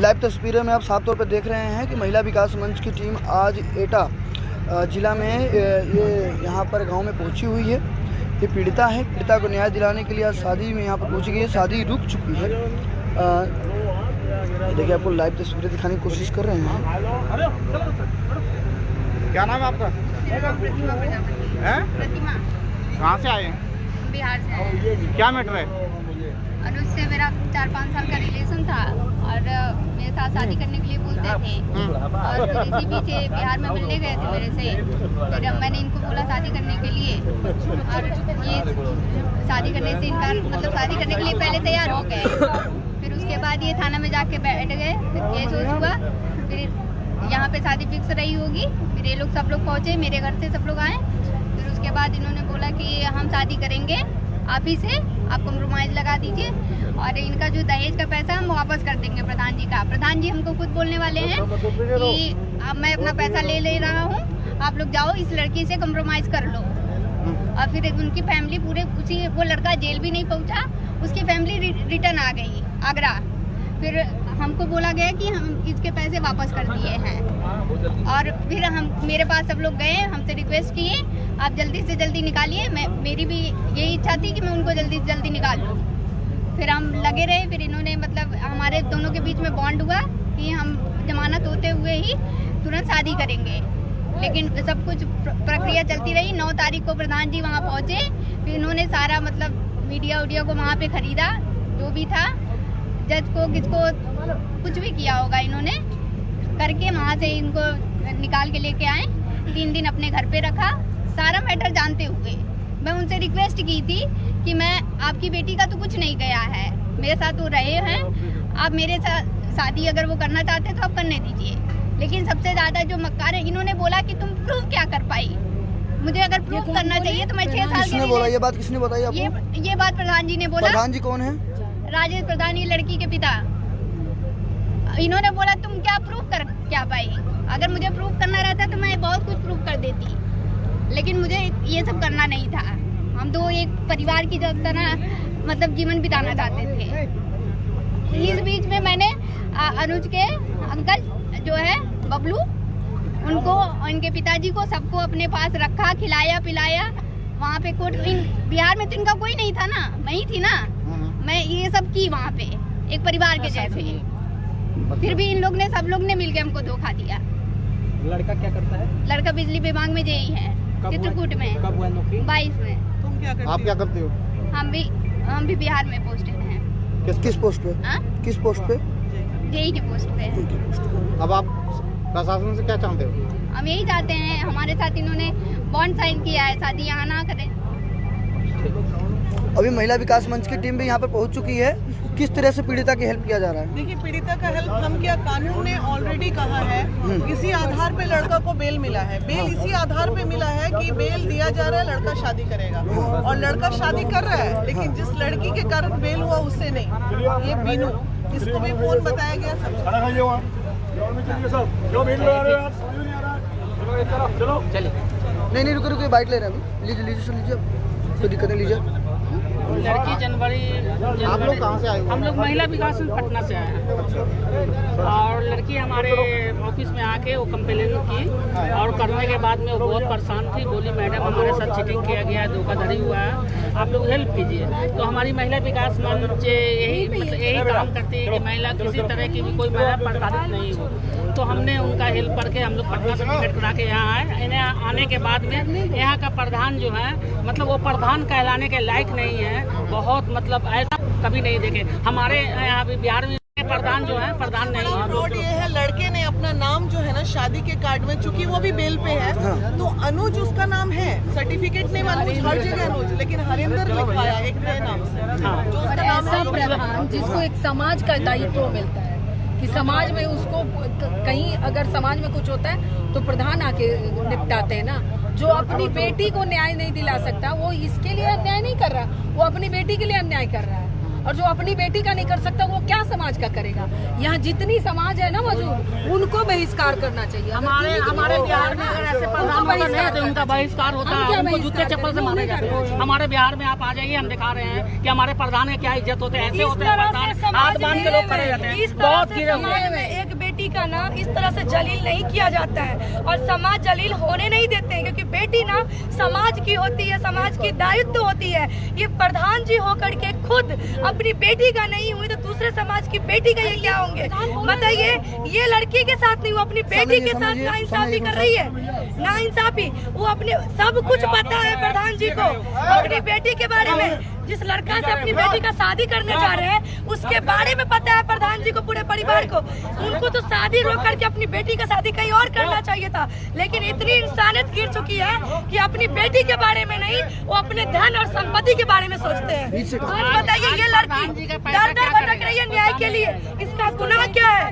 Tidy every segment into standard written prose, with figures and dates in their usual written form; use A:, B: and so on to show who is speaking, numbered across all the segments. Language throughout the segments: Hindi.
A: लाइव तस्वीरें में आप साफ तौर पर देख रहे हैं कि महिला विकास मंच की टीम आज एटा जिला में ये यहाँ पर गांव में पहुंची हुई है। ये पीड़िता है, पीड़िता को न्याय दिलाने के लिए आज शादी में यहाँ पर पहुंची गई है। शादी रुक चुकी है। देखिए आपको लाइव तस्वीरें दिखाने की कोशिश कर रहे हैं।
B: क्या नाम है आपका?
C: प्रतिमा।
B: कहाँ से आए हैं?
C: बिहार से आए।
B: क्या मैटर है?
C: अनुज से मेरा 4-5 साल का रिलेशन था और मेरे साथ शादी करने के लिए बोलते थे और फिर इसी बीच बिहार में मिलने गए थे मेरे से। फिर मैंने इनको बोला शादी करने के लिए और ये शादी करने से इनकार मतलब शादी करने के लिए पहले तैयार हो गए। फिर उसके बाद ये थाना में जाके बैठ गए। फिर केस हुआ। फिर यहाँ पे शादी फिक्स रही होगी। फिर ये लोग सब लोग पहुँचे, मेरे घर से सब लोग आए। फिर उसके बाद इन्होंने बोला कि हम शादी करेंगे, आप ही से आप कम्प्रोमाइज़ लगा दीजिए और इनका जो दहेज का पैसा हम वापस कर देंगे प्रधान जी का। प्रधान जी हमको खुद बोलने वाले हैं कि अब मैं अपना पैसा ले रहा हूँ, आप लोग जाओ इस लड़की से कम्प्रोमाइज़ कर लो। और फिर उनकी फैमिली पूरे उसी, वो लड़का जेल भी नहीं पहुँचा, उसकी फैमिली रिटर्न आ गई आगरा। फिर हमको बोला गया कि हम इसके पैसे वापस कर दिए हैं और फिर हम मेरे पास सब लोग गए, हमसे रिक्वेस्ट किए आप जल्दी से जल्दी निकालिए। मेरी भी यही इच्छा थी कि मैं उनको जल्दी से जल्दी निकाल लूँ। फिर हम लगे रहे। फिर इन्होंने मतलब हमारे दोनों के बीच में बॉन्ड हुआ कि हम जमानत होते हुए ही तुरंत शादी करेंगे। लेकिन सब कुछ प्रक्रिया चलती रही। 9 तारीख को प्रधान जी वहाँ पहुँचे। फिर इन्होंने सारा मतलब मीडिया उडिया को वहाँ पे खरीदा, जो भी था, जज को किसको कुछ भी किया होगा इन्होंने करके वहाँ से इनको निकाल के लेके आए। 3 दिन अपने घर पे रखा, सारा मैटर जानते हुए। मैं उनसे रिक्वेस्ट की थी कि मैं आपकी बेटी का तो कुछ नहीं गया है, मेरे साथ वो रहे हैं, आप मेरे साथ शादी अगर वो करना चाहते तो आप करने दीजिए। लेकिन सबसे ज़्यादा जो मक्कार है, इन्होंने बोला कि तुम प्रूफ क्या कर पाई, मुझे अगर प्रूफ करना चाहिए तो मैं 6 साल
A: किसने बोला ये बात? किसने बताई आपको?
C: ये बात प्रधान जी ने बोला।
A: प्रधान जी कौन है?
C: राजेश प्रधान, ये लड़की के पिता। इन्होंने बोला तुम क्या प्रूफ कर क्या पाई, अगर मुझे प्रूफ करना रहता तो मैं बहुत कुछ प्रूफ कर देती, लेकिन मुझे ये सब करना नहीं था। हम दो एक परिवार की तरह मतलब जीवन बिताना चाहते थे। इस बीच में मैंने अनुज के अंकल जो है बबलू, उनको, इनके पिताजी को, सबको अपने पास रखा, खिलाया पिलाया। वहाँ पे कोर्ट बिहार में तो इनका कोई नहीं था ना, मैं ही थी ना। मैं ये सब की वहाँ पे एक परिवार के जैसे। फिर भी इन लोग ने, सब लोग ने मिलके हमको धोखा दिया।
B: लड़का क्या करता है?
C: लड़का बिजली विभाग में जेई है, चित्रकूट में।
B: कब हुआ नौकरी?
C: 22 में।
B: तुम क्या करते हो? आप क्या करते हो?
C: हम भी बिहार में पोस्टेड हैं।
A: किस पोस्ट पे? किस पोस्ट पे?
C: जेई की पोस्ट पे।
B: अब आप प्रशासन से क्या चाहते हो?
C: हम यही चाहते हैं, हमारे साथ इन्होंने बॉन्ड साइन किया है, शादी यहाँ ना करें।
A: अभी महिला विकास मंच की टीम भी यहाँ पर पहुँच चुकी है। किस तरह से पीड़िता की हेल्प किया जा रहा है?
D: देखिए, पीड़िता का हेल्प हम क्या, कानून ने ऑलरेडी कहा है, इसी आधार पे लड़का को बेल मिला है। बेल इसी आधार पे मिला है कि बेल दिया जा रहा है, लड़का शादी करेगा और लड़का शादी कर रहा है। लेकिन जिस लड़की के कारण बेल हुआ उससे नहीं, ये बीनू, इसको भी फोन बताया गया
A: नहीं रुको बाइट ले रहे हैं अभी। लीजिए कोई दिक्कत नहीं, लीजिए।
E: लड़की जनवरी
B: आप लोग कहाँ से आए हो?
E: हम लोग महिला विकास में पटना से आए हैं और लड़की हमारे ऑफिस में आके वो कंप्लेन की और करने के बाद में वो बहुत परेशान थी। बोली मैडम हमारे साथ चीटिंग किया गया है, धोखाधड़ी हुआ है, आप लोग हेल्प कीजिए। तो हमारी महिला विकास मंच यही काम करती है कि महिला किसी तरह की भी कोई महिला प्रताड़ित नहीं हो। तो हमने उनका हेल्प करके हम लोग पटना से टिकट करा के यहाँ आए। इन्हें आने के बाद में यहाँ का प्रधान जो है मतलब वो प्रधान कहलाने के लायक नहीं है। बहुत मतलब ऐसा कभी नहीं देखे हमारे यहाँ बिहार में प्रधान जो है, प्रधान नहीं है।
D: फ्रॉड ये है, लड़के ने अपना नाम जो है ना शादी के कार्ड में, चूंकि वो भी बेल पे है, तो अनुज उसका नाम है, सर्टिफिकेट नेम अनुज, हर जगह अनुज, लेकिन हरिंदर लिखवाया एक नए नाम से, जो उसका नाम है
F: प्रधान, जिसको एक समाज का दायित्व मिलता है कि समाज में उसको कहीं अगर समाज में कुछ होता है तो प्रधान आके निपटाते हैं ना। जो अपनी बेटी को न्याय नहीं दिला सकता वो इसके लिए अन्याय नहीं कर रहा, वो अपनी बेटी के लिए अन्याय कर रहा है। और जो अपनी बेटी का नहीं कर सकता वो क्या समाज का करेगा। यहाँ जितनी समाज है ना मौजूद, उनको बहिष्कार करना चाहिए।
E: हमारे बिहार में अगर ऐसे प्रधानमंत्री उनका बहिष्कार होता है, उनको जूते चप्पल से मारे जाते हैं। हमारे बिहार में आप आ जाइए, हम दिखा रहे हैं कि हमारे प्रधान है क्या इज्जत होते हैं, ऐसे होते हैं प्रधान, हाथ बांध के लोग खड़े रहते हैं। बहुत गिरे हुए हैं।
G: एक बेटी का ना इस तरह से जलील नहीं किया जाता है और समाज जलील होने नहीं देते हैं, क्योंकि बेटी ना समाज की होती है, समाज की दायित्व होती है। ये प्रधान जी होकर के खुद अपनी बेटी का नहीं हुई तो दूसरे समाज की बेटी का ये क्या होंगे बताइए। ये लड़की के साथ नहीं, वो अपनी बेटी के साथ नाइंसाफी कर रही है, नाइंसाफी। वो अपने सब कुछ पता है प्रधान जी को अपनी बेटी के बारे में। जिस लड़का से अपनी बेटी का शादी करने जा रहे हैं उसके बारे में पता है प्रधान जी को, पूरे परिवार को। उनको तो शादी रोक करके अपनी बेटी का शादी कहीं और करना चाहिए था, लेकिन इतनी इंसानियत गिर चुकी है कि अपनी बेटी के बारे में नहीं, वो अपने धन और संपत्ति के बारे में सोचते हैं। आज बताइए ये लड़की दर दर भटक रही है न्याय के लिए, इसका गुनाह क्या है?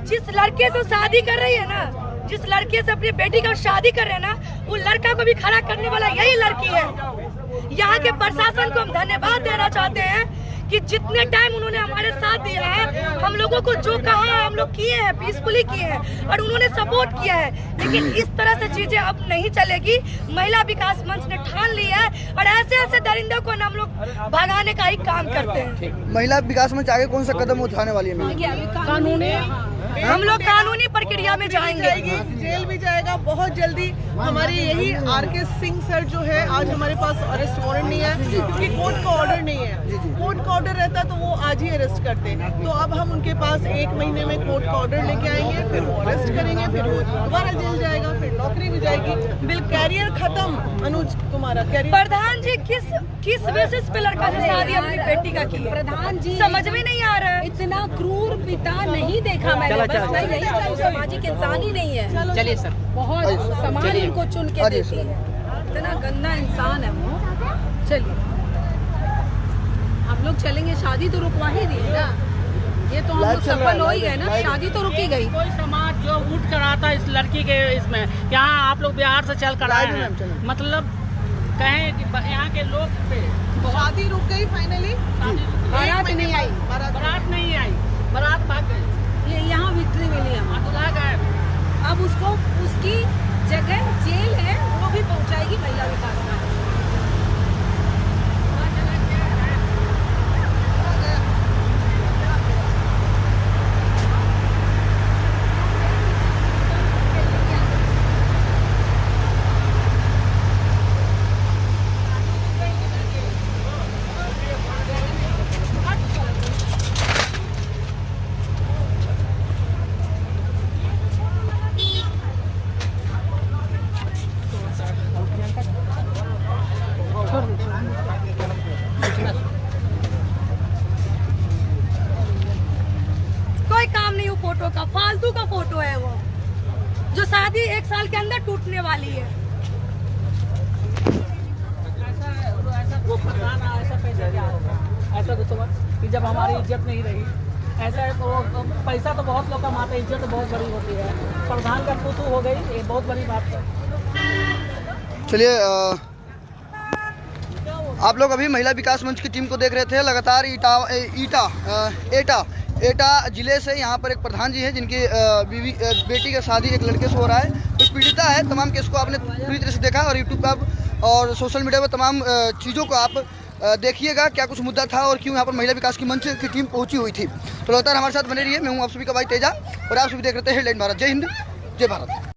G: जिस लड़के से शादी कर रही है ना, जिस लड़के से अपनी बेटी का शादी कर रहे हैं ना, वो लड़का को भी खड़ा करने वाला यही लड़की है। यहाँ के प्रशासन को हम धन्यवाद देना चाहते हैं कि जितने टाइम उन्होंने हमारे साथ दिया है, हम लोगों को जो कहा है हम लोग किए हैं, पीसफुली किए हैं और उन्होंने सपोर्ट किया है। लेकिन इस तरह से चीजें अब नहीं चलेगी। महिला विकास मंच ने ठान लिया है और ऐसे ऐसे दरिंदों को हम लोग भगाने का ही काम करते हैं।
A: महिला विकास मंच आगे कौन सा कदम उठाने वाली है?
G: कानूनी, हम लोग कानूनी प्रक्रिया में जाएंगे,
D: जेल भी जाएगा बहुत जल्दी। हमारे यही RK सिंह सर जो है, आज हमारे पास अरेस्ट वारंट नहीं है क्योंकि कोर्ट का ऑर्डर नहीं है। कोर्ट का ऑर्डर रहता तो वो आज ही अरेस्ट करते। तो अब हम उनके पास 1 महीने में कोर्ट का ऑर्डर लेके आएंगे, फिर वो अरेस्ट करेंगे, फिर वो दोबारा जेल जाएगा, फिर नौकरी भी जाएगी। बिल कैरियर खत्म। अनुज तुम्हारा कैरियर।
G: प्रधान जी किस बेसिस पे लड़का से शादी अपनी बेटी का की?
F: प्रधान जी
G: समझ में नहीं आ रहा है।
F: इतना क्रूर पिता नहीं देखा मैंने। बस मैं यही चाहूँ, सामाजिक इंसान ही नहीं है।
E: चलिए सर,
F: बहुत समाज इनको चुन के देती है, इतना गंदा इंसान है वो। चलिए हम लोग चलेंगे, शादी तो रुकवा ही दिए ना, ये तो हम लोग सफल हो ही गए ना, शादी तो रुकी गई।
E: कोई समाज जो उठ कर आता इस लड़की के इसमें, यहाँ आप लोग बिहार से चल कर आए हैं, मतलब कहें कि यहाँ के लोग पे
D: शादी रुक गई फाइनली।
F: बारात नहीं आई,
E: बारात भाग गई।
F: ये यहाँ विक्ट्री मिली है,
E: दूल्हा गए।
F: अब उसको उसकी जगह जेल है, वो भी पहुँचाएगी महिला विकास मंच।
G: कोई काम नहीं, वो फोटो का फालतू का फोटो है वो, जो शादी 1 साल के अंदर टूटने वाली है।
E: वो प्रधान ऐसा पैसा क्या होगा? ऐसा तो कि जब हमारी इज्जत नहीं रही, ऐसा है तो पैसा तो बहुत लोग कमाते हैं, इज्जत तो बहुत बड़ी होती है। प्रधान का तू हो गई, ये बहुत बड़ी बात है।
A: चलिए आप लोग अभी महिला विकास मंच की टीम को देख रहे थे। लगातार एटा जिले से यहाँ पर एक प्रधान जी हैं जिनकी बेटी का शादी एक लड़के से हो रहा है। तो पीड़िता है, तमाम केस को आपने पूरी तरह से देखा और यूट्यूब पर और सोशल मीडिया पर तमाम चीज़ों को आप देखिएगा क्या कुछ मुद्दा था और क्यों यहाँ पर महिला विकास की मंच की टीम पहुँची हुई थी। तो लगातार हमारे साथ बने रहिए। मैं हूँ आप सभी का भाई तेजा और आप सभी देख रहे थे हेडलाइन भारत। जय हिंद, जय भारत।